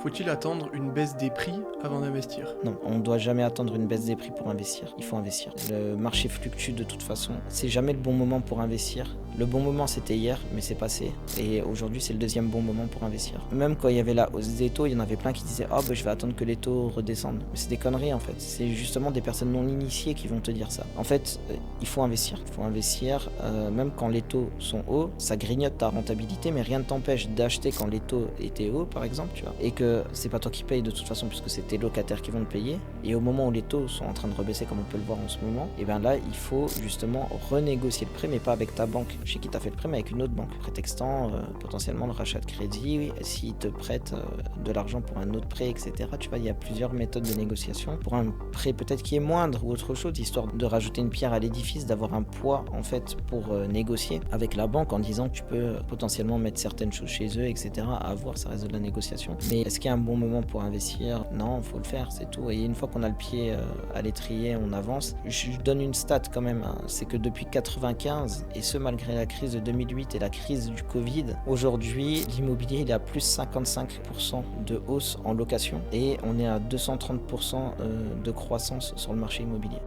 Faut-il attendre une baisse des prix avant d'investir? Non, on ne doit jamais attendre une baisse des prix pour investir. Il faut investir. Le marché fluctue de toute façon. C'est jamais le bon moment pour investir. Le bon moment, c'était hier, mais c'est passé. Et aujourd'hui, c'est le deuxième bon moment pour investir. Même quand il y avait la hausse des taux, il y en avait plein qui disaient « Oh, je vais attendre que les taux redescendent ». Mais c'est des conneries, en fait. C'est justement des personnes non initiées qui vont te dire ça. En fait, il faut investir. Il faut investir, même quand les taux sont hauts. Ça grignote ta rentabilité, mais rien ne t'empêche d'acheter quand les taux étaient hauts, par exemple, tu vois. Et que c'est pas toi qui payes de toute façon, puisque c'est tes locataires qui vont le payer. Et au moment où les taux sont en train de rebaisser, comme on peut le voir en ce moment, et bien là, il faut justement renégocier le prêt, mais pas avec ta banque, chez qui tu as fait le prêt, mais avec une autre banque, prétextant potentiellement le rachat de crédit, s'ils te prêtent de l'argent pour un autre prêt, etc. Tu vois, il y a plusieurs méthodes de négociation. Pour un prêt peut-être qui est moindre ou autre chose, histoire de rajouter une pierre à l'édifice, d'avoir un poids en fait pour négocier avec la banque en disant que tu peux potentiellement mettre certaines choses chez eux, etc. À voir, ça reste de la négociation. Mais est-ce qu'il y a un bon moment pour investir? Non, faut le faire, c'est tout. Et une fois qu'on a le pied à l'étrier, on avance. Je donne une stat quand même, hein. C'est que depuis 95, et ce malgré la crise de 2008 et la crise du Covid, aujourd'hui, l'immobilier il est à plus 55% de hausse en location et on est à 230% de croissance sur le marché immobilier.